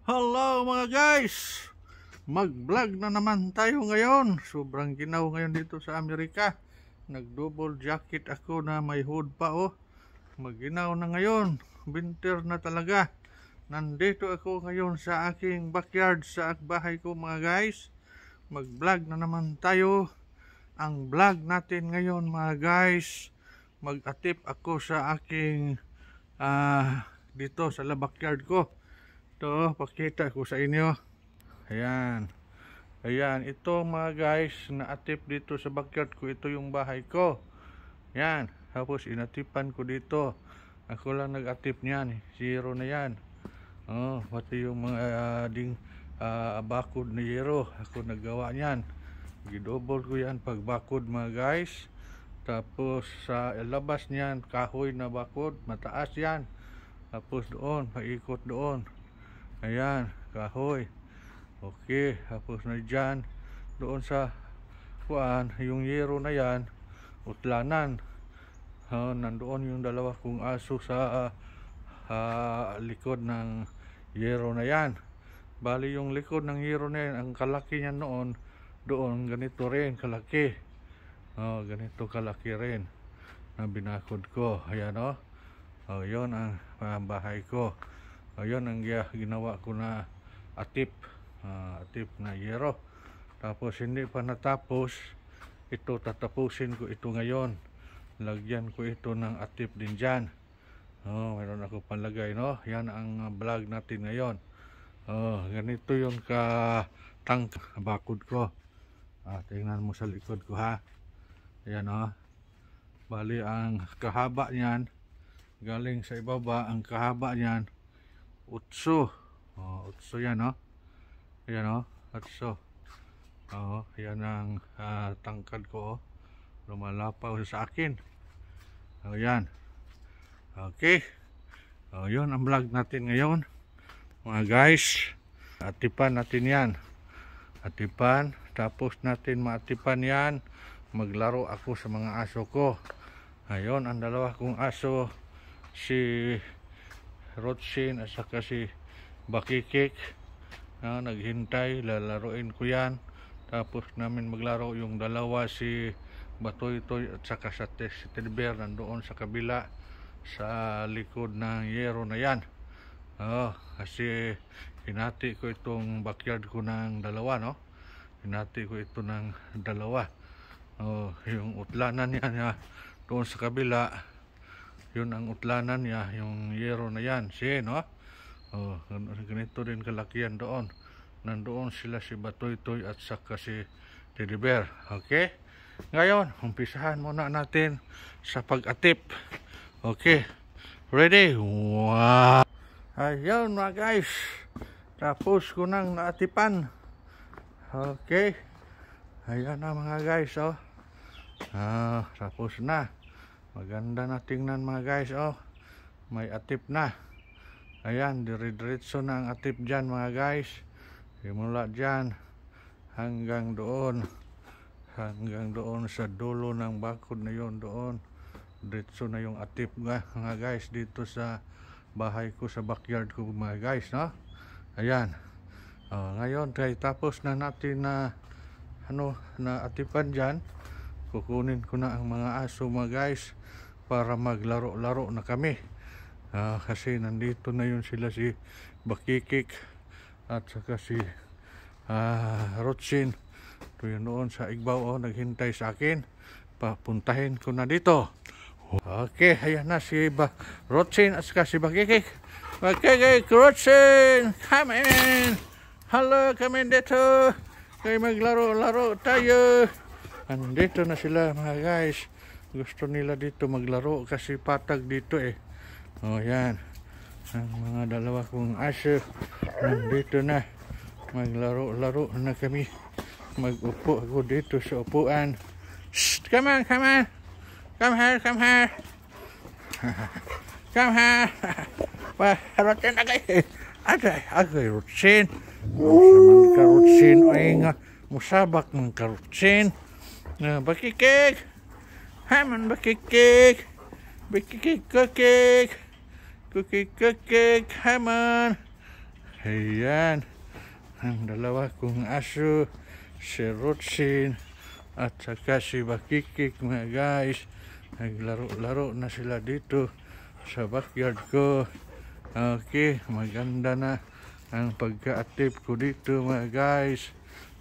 Hello mga guys! Mag-vlog na naman tayo ngayon. Sobrang ginaw ngayon dito sa Amerika. Nag-double jacket ako na may hood pa oh. Mag-ginaw na ngayon. Winter na talaga. Nandito ako ngayon sa aking backyard sa bahay ko mga guys. Mag-vlog na naman tayo. Ang vlog natin ngayon mga guys, mag-atip ako sa aking dito sa backyard ko. Ito, pakita ko sa inyo. Ayan. Ayan, ito mga guys, naatip dito sa backyard ko. Ito yung bahay ko. Ayan. Tapos inatipan ko dito. Ako lang nag-atip niyan. Zero na yan. Oh, pati yung mga bakod na zero. Ako naggawa niyan. Gidouble ko yan pag bakod mga guys. Tapos sa labas niyan, kahoy na bakod. Mataas yan. Tapos doon, paikot doon. Ayan, kahoy. Okay, tapos na dyan, doon sa kuan, yung yero na yan, utlanan. Nandoon yung dalawa kong aso sa likod ng yero na yan. Bali yung likod ng yero na yan, ang kalaki niya noon, doon ganito rin, kalaki. Ganito kalaki rin na binakod ko. Ayan o. Yun ang bahay ko. Ayun ang ginawa ko na atip na yero. Tapos hindi pa natapos ito, tatapusin ko ito ngayon. Lagyan ko ito ng atip din dyan. Mayroon ako panlagay, no? Yan ang vlog natin ngayon. Ganito yung katang bakod ko. Tingnan mo sa likod ko ha. Ayan o. Bali ang kahaba niyan, galing sa ibaba, ang kahaba niyan utso. Utso yan o. Ayan o, utso. Yan ang tangkad ko o. Lumalapaw sa akin. Ayan. Okay. Yun ang vlog natin ngayon mga guys. Atipan natin yan. Atipan. Tapos natin maatipan yan. Maglaro ako sa mga aso ko. Ayun ang dalawa kong aso, si Rotsin at saka si Bakikik. Naghintay, lalaroin ko yan. Tapos namin maglaro yung dalawa, si Batoy-toy at saka si Teddy Bear, nandoon sa kabila sa likod ng yero na yan. Kasi hinati ko itong backyard ko ng dalawa, no? Hinati ko ito ng dalawa. Yung utlanan niya doon sa kabila, yun ang utlanan niya, yung yero na yan, no? Ganito din kalakihan doon. Nandoon sila si Batoy-toy at saka si Teddy Bear. Okay? Ngayon, umpisahan muna natin sa pag-atip. Okay? Ready? Wow! Ayun mga guys, tapos ko nang naatipan. Okay? Ayan na mga guys, oh. Tapos na. Maganda na tingnan mga guys, oh. May atip na. Ayan, dire-diretso na ang atip dyan mga guys. Simula dyan hanggang doon. Hanggang doon sa dulo ng bakod na yun doon. Diretso na yung atip mga guys dito sa bahay ko, sa backyard ko mga guys, no? Ayan. Ngayon, tapos na natin na na atipan dyan. Kukunin ko na ang mga aso mga guys para maglaro-laro na kami. Kasi nandito na yun sila, si Bakikik at saka si Rotsin. Ito yun noon sa Igbaw, naghintay sa akin. Papuntahin ko na dito. Okay, ayan na si Rotsin at saka si Bakikik. Bakikik, Rotsin, come in! Hello, come in dito. Kaya maglaro-laro tayo. Andito na sila mga guys. Gusto nila dito maglaro kasi patag dito eh. Yan. Ang mga dalawa kong aso nandito na. Maglaro-laro na kami. Mag-upo ako dito sa upuan. Shh! Come on, come on! Come here, come here! Come here! Rotsin agay! Agay, Rotsin! Saman ka, Rotsin. Ay nga, musabak ng karotsin. Bakikik! Haman, Bakikik! Bakikik, Bakikik! Cookie, Haman! Ayan. Ang dalawa kong aso, si Rotsin at saka si Bakikik mga guys. Naglaro-laro na sila dito sa backyard ko. Okay, maganda na ang pagka-active ko dito mga guys.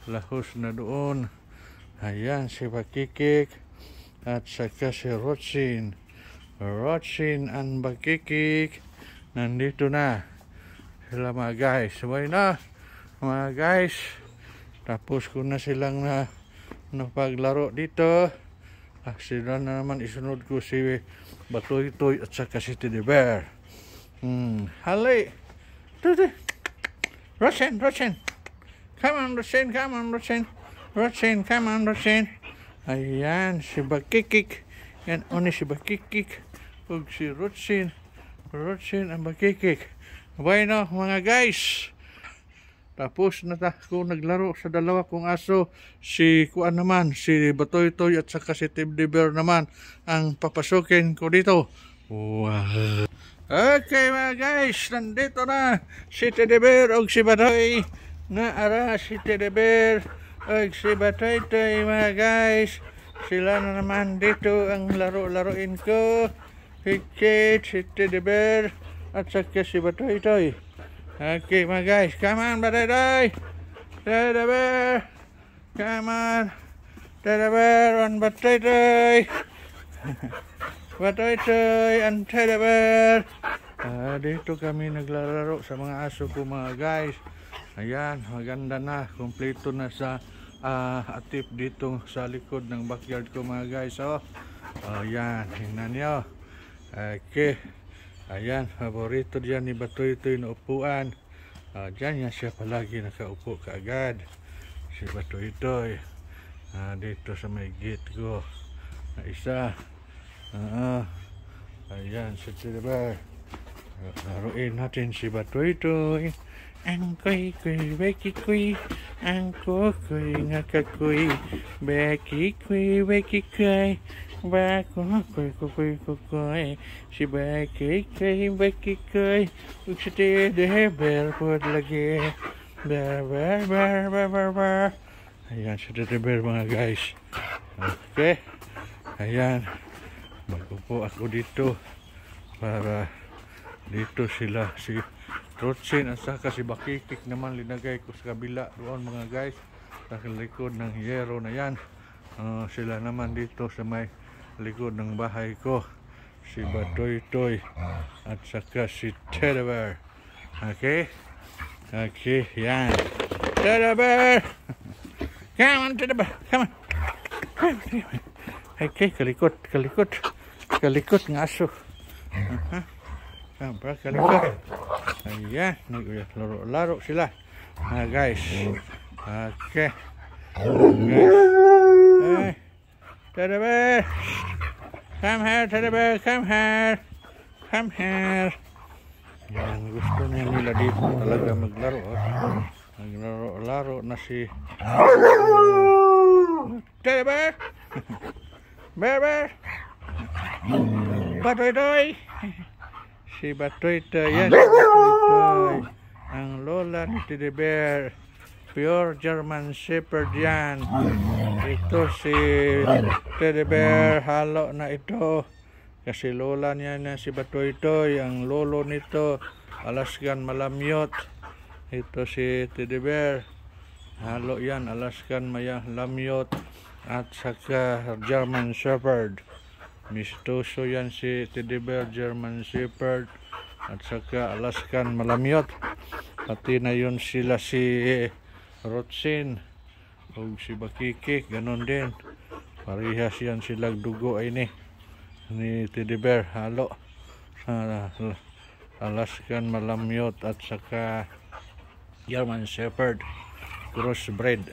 Lahos na doon. Ayan si Bakikik at saka si Rotsin. Rotsin and Bakikik nandito na sila mga guys. Sabay na mga guys. Tapos ko na silang napaglaro dito. Sila na naman isunod ko si Batoy-Toy at saka si Teddy Bear. Hali. Rotsin. Come on, Rotsin. Rotsin, come on, Rotsin. Ayan, si Bakikik. Yan, si Bakikik. Ug si Rotsin. Rotsin ang Bakikik. Bueno, mga guys. Tapos na ako naglaro sa dalawa kong aso. Si Kuan naman, si Batoy-Toy at saka si Teddy Bear naman ang papasukin ko dito. Wow. Okay mga guys, nandito na si Teddy Bear o si Batoy. Naara si Teddy Bear o si Batoy-Toy mga guys. Sila na naman dito ang laro-laruin ko. Hikit, si Teddy Bear at saka si Batoy-Toy. Okay mga guys, come on Batoy-Toy. Teddy Bear. Come on. Teddy Bear and Batoy-Toy. Batoy-Toy and Teddy Bear. Dito kami naglalaro sa mga aso ko mga guys. Ayan, maganda na. Kompleto na sa atip dito sa likod ng backyard ko mga guys. Ayan, tingnan nyo. Okay. Ayan, paborito dyan ni Batoy-Toy na upuan. Dyan yan siya palagi nakaupo kaagad. Si Batoy-Toy. Dito sa may gate ko. Na isa. Ayan, si Teddy Bear. Laruin natin si Batoy-Toy. Ang kuy-kuy, beki-kuy. Ang kuy-kuy, ngakakuy. Beki-kuy, beki-kuy. Bako, kuy, si Bakikik, ug si Teddy Bear pod lagi. Bear. Ayan si Teddy Bear mga guys. Okay. Ayan. Magupo ako dito para dito sila si Rotsin at saka si Bakikik naman linagay ko sa kabila doon mga guys. Sa likod ng yero na yan. Sila naman dito sa may likod ng bahay ko, si Batoy-Toy at saka si Teddy Bear. Okay, yan. Teddy Bear. Come on, Teddy Bear, come on. Okay, kalikot ng aso. Kalikot. Ayan, laro sila mga guys. Okay, hey, Teddy Bear, come here, Teddy Bear, come here. Yan, gusto nila dito talaga maglaro. Naglaro na si Teddy Bear. Bear. Batoy-Toy. Si Batoy-Toy, yan si Batoy-Toy. Ang lola ni Teddy Bear. Pure German Shepherd yan. Ito si Teddy Bear, halo na ito. Kasi lola niya na si Batoy-Toy. Ang lolo nito, Alaskan Malamyot. Ito si Teddy Bear. Halo yan, Alaskan Malamyot. At saka German Shepherd. Mistoso yan si Teddy Bear, German Shepherd. At saka Alaskan Malamyot. Pati na yun sila si Rotsin o si Bakikik, ganon din. Parehas yan silang dugo ay ni Teddy Bear, halo. Alaskan Malamyot at saka German Shepherd crossbred.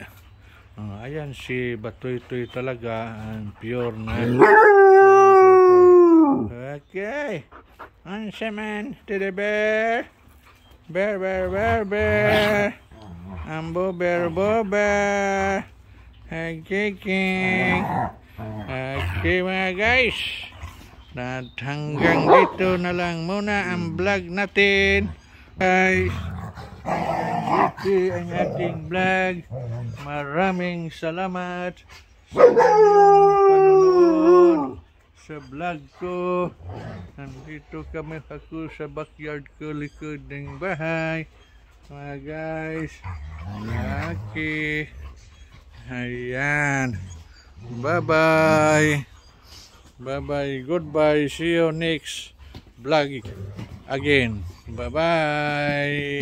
Ayan si Batoy-Toy talaga, ang pure na. Okay, man, Teddy Bear. Bear. Ambo bear. Okay mga guys. At hanggang dito na lang muna ang vlog natin. Guys. ito ang ating vlog. Maraming salamat sa inyong panonood sa vlog ko. Nandito kami ako sa backyard ko, likod ng bahay. Mga guys, okay. Ayan. Bye-bye. Bye-bye. Goodbye. See you next vlog again. Bye-bye.